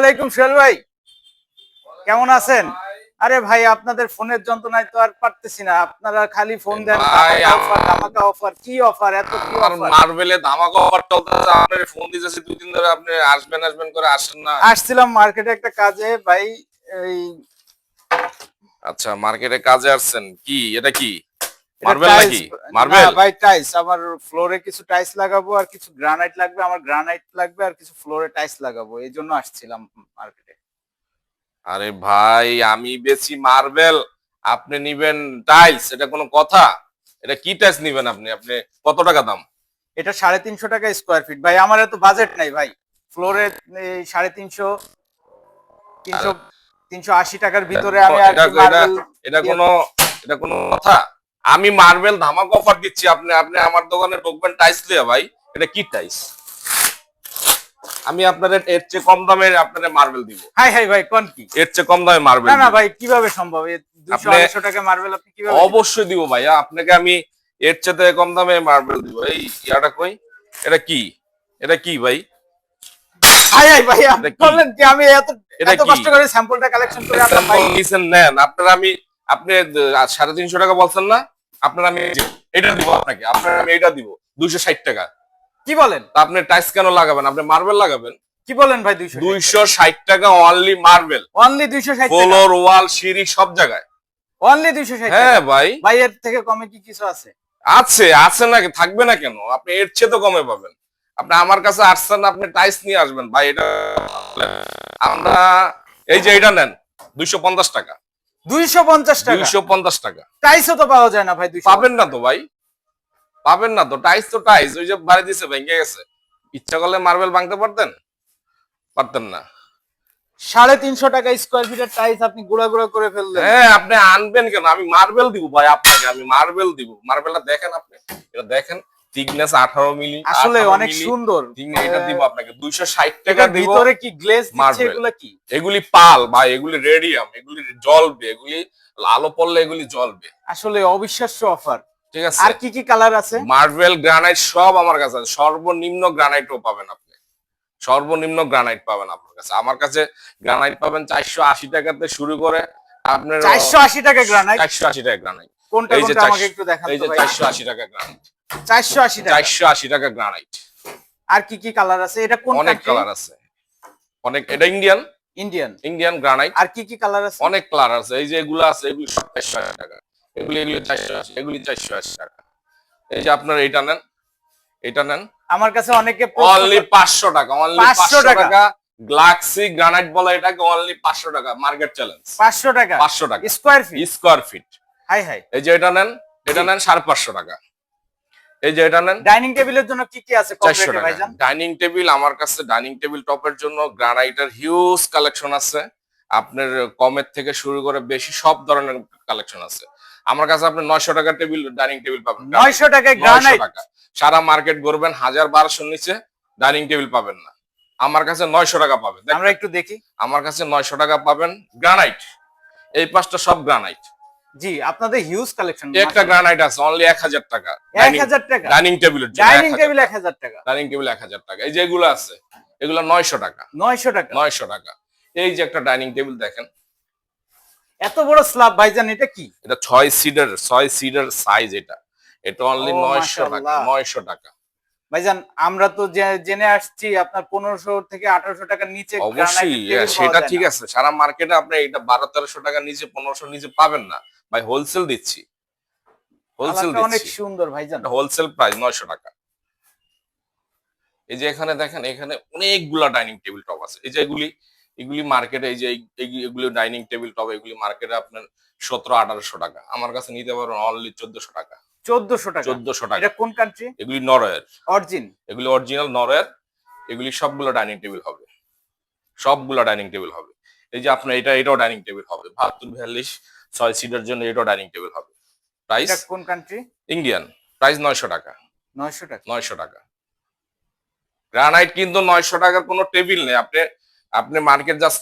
ওয়ালাইকুম সোহেল ভাই, কেমন আছেন? আরে ভাই, আপনাদের ফোনের যন্ত্রণায় তো আর পারতেছি না। আপনারা খালি ফোন দেন, ভাই ধামাকা অফার ধামাকা অফার। কি অফার? এত কি আমার অফার? মার্বেলে ধামাকা অফার চলতেছে। আপনার ফোন দিতেছি 2 দিন ধরে, আপনি আসবেন আসবেন করে আসেন না। আসছিলাম মার্কেটে একটা কাজে ভাই। এই আচ্ছা, মার্কেটে কাজে আসছেন, কি এটা কি এটা মার্বেল টাইলস। নাকি? না মার্বেল? ভাই, টাইলস। আমার ফ্লোরে কিছু টাইলস লাগাবো আর কিছু গ্রানাইট লাগবে। আমার গ্রানাইট লাগবে আর কিছু ফ্লোরে টাইলস লাগাবো, এই জন্য আসছিলাম মার্কেটে। আরে ভাই, আমি বেশি মার্বেল, আপনি নিবেন টাইলস? এটা কোনো কথা? এটা কি টাইলস নিবেন আপনি? আপনি কত টাকা দাম? এটা 350 টাকা স্কোয়ার ফিট ভাই। আমার এত বাজেট নাই ভাই। ফ্লোরে 350, আর 300, 380 টাকার ভিতরে আমি আর এটা কি এটা মার্বেল। এটা কোনো এটা কোনো কথা? আমি মার্বেল ধামাকা অফার দিচ্ছি, আপনি আপনি আমার দোকানে ঢুকবেন টাইলস লিয়া ভাই। এটা কি টাইলস? আমি আপনাদের এর চেয়ে কম দামে আপনাদের মার্বেল দিব। হাই হাই ভাই, কোন কি? এর চেয়ে কম দামে মার্বেল না না দিব। ভাই, কিভাবে সম্ভব? 200 আপনি 250 টাকা মার্বেল আপনি কিভাবে দিবেন? অবশ্যই দিব ভাইয়া, আপনাকে আমি এর চেয়ে কম দামে মার্বেল দিব। এই ইয়াটা কই? এটা কি? এটা কি ভাই? হাই হাই ভাই, আপনি এটা কি? বললেন কি? আমি এত এটা এত কি? কষ্ট করে স্যাম্পলটা কালেকশন করে আনলাম ভাই। স্যাম্পল নিছেন, নেন আপনার। আমি আপনি 350 টাকা বলছেন না? আপনার আমি এই যে এটা দিব আপনাকে, আপনার আমি এটা দিব 260 টাকা। কি বলেন? তা আপনি টাইলস কেন লাগাবেন? আপনি মার্বেল লাগাবেন। কি বলেন ভাই? 260? 260 টাকা অনলি মার্বেল। অনলি 260 টাকা? ফ্লোর, ওয়াল, সিঁড়ি সব জায়গায়। অনলি 260 হ্যাঁ টাকা? ভাই, ভাই এর থেকে কমে কি কিছু আছে? আছে আছে নাকি, থাকবে না কেন? আপনি এর চেয়ে তো কমে পাবেন। আপনি আমার কাছে আসছেন, আপনি টাইস নিয়ে আসবেন ভাই। এটা আমরা এই যে এটা নেন 250 টাকা। 250 টাকা? 250 টাকা টাইসও তো পাওয়া যায় না ভাই 250 পাবেন না টাকা? তো ভাই, পাবেন না তো। টাইস তো টাইস, ওই যে বাড়ি দিছে ভেঙে গেছে। ইচ্ছা করলে মার্বেল ভাঙতে পারতেন? পারতেন না। 350 টাকা স্কোয়ার ফিটের টাইলস আপনি গুড়া গুড়া করে ফেললেন। হ্যাঁ, আপনি আনবেন কেন? আমি মার্বেল দিব ভাই আপনাকে, আমি মার্বেল দিব। মার্বেলটা দেখেন আপনি, এটা দেখেন, থিকনেস 18 মিলি। আসলে অনেক সুন্দর। এটা দিব আপনাকে 260 টাকা এটার দিব। ভিতরে কি গ্লেজ দিচ্ছে? মার্বেল, এগুলা কি? এগুলি পাল ভাই, এগুলি রেডিয়াম, এগুলি জ্বলবে, এগুলি আলো পড়লে এগুলি জ্বলবে। আসলে অবিশ্বাস্য অফার। ঠিক আছে, আর কি কি কালার আছে? মার্বেল গ্রানাইট সব আমার কাছে আছে। সর্বনিম্ন গ্রানাইটও পাবেন আপনি, সর্বনিম্ন গ্রানাইট পাবেন আপনার কাছে। আমার কাছে গ্রানাইট পাবেন 480 টাকাতে শুরু করে আপনার 480 টাকা গ্রানাইট? 480 টাকা গ্রানাইট। কোনটা এই যে কোনটা আমাকে একটু দেখান এই তো যে ভাই। 480 টাকা গ্রানাইট। 480 টাকা? 480 টাকা গ্রানাইট। আর কি কি কালার আছে? এটা কোন অনেক কান্ট্রি? কালার আছে, অনেক। এটা ইন্ডিয়ান, ইন্ডিয়ান? Indian granite. আর কি কি কালার আছে? অনেক কালার আছে। এই যে এগুলো আছে, এগুলো সব 480 টাকা। এগুলি এগুলি 480, এগুলি 480 টাকা। এই যে আপনার এইটা নেন, এটা নেন, আমার কাছে অনেকে অনলি 500 টাকা। অনলি 500 500 টাকা? টাকা। গ্লাক্সি গ্রানাইট বলে এটাকে। অনলি 500 টাকা, মার্কেট চ্যালেঞ্জ। 500 টাকা 500 টাকা square feet? Square feet. High high. এই যে এটা নেন, এটা নেন 550 টাকা। এই যে এটা নেন ডাইনিং টেবিলের জন্য কি কি আছে কম 400 রেটে টাকা। ভাইজান? ডাইনিং টেবিল আমার কাছে, ডাইনিং টেবিল টপের জন্য গ্রানাইটের হিউজ কালেকশন আছে। আপনার কমের থেকে শুরু করে বেশি সব ধরনের কালেকশন আছে আমার কাছে। আপনি 900 টাকা টেবিল, ডাইনিং টেবিল পাবেন 900 টাকায় 900 গ্রানাইট? টাকা। সারা মার্কেট ঘুরবেন, 1000-1200 নিচে ডাইনিং টেবিল পাবেন না। আমার কাছে 900 টাকা পাবেন। আমরা একটু দেখি। আমার কাছে 900 টাকা পাবেন গ্রানাইট। এই পাঁচটা সব গ্রানাইট। জি, আপনাদের হিউজ কালেকশন। একটা গ্রানাইট আছে অনলি 1000 টাকা। 1000 টাকা? ডাইনিং টেবিলের জন্য ডাইনিং টেবিল 1000 টাকা? ডাইনিং টেবিল 1000 টাকা। এই যে এগুলো আছে, এগুলো 900 টাকা। 900 টাকা? 900 টাকা। এই যে একটা ডাইনিং টেবিল দেখেন, এত বড় স্ল্যাব ভাইজান, এটা কি? এটা 6 সিটার সাইজ। এটা এটা অনলি ও 900 টাকা। মাশাআল্লাহ। 900 টাকা। ভাইজান, আমরা তো জেনে আসছি আপনার 1500 থেকে 1800 টাকার নিচে অবশ্যই, সেটা ঠিক আছে। সারা মার্কেটে আপনি এটা 1200-1300 টাকার নিচে, 1500 নিচে পাবেন না ভাই। হোলসেল দিচ্ছি, হোলসেল অনেক দিচ্ছি। সুন্দর ভাইজান। হোলসেল প্রাইস 900 টাকা। এই যে এখানে দেখেন, এখানে অনেকগুলা ডাইনিং টেবিল টপ আছে। এই যে এগুলি, এগুলি মার্কেটে, এই যে এগুলি ডাইনিং টেবিল টপ, এগুলি মার্কেটে আপনার 1700-1800 টাকা। আমার কাছে নিতে পারবেন অনলি 1400 টাকা। 1400 টাকা? 1400 টাকা। এটা কোন কান্ট্রি? এগুলি নরওয়ের, অরিজিন? এগুলি অরিজিনাল নরওয়ের। এগুলি সবগুলো ডাইনিং টেবিল হবে, সবগুলো ডাইনিং টেবিল হবে। এই যে আপনার এটাও ডাইনিং টেবিল হবে। 72-42 6 সিটার জন্য এটাও ডাইনিং টেবিল হবে। প্রাইস এটা কোন কান্ট্রি? ইন্ডিয়ান। প্রাইস 900 টাকা। 900 টাকা? 900 টাকা। গ্রানাইট কিন্তু 900 টাকার কোনো টেবিল নেই। আপনি আপনি মার্কেট জাস্ট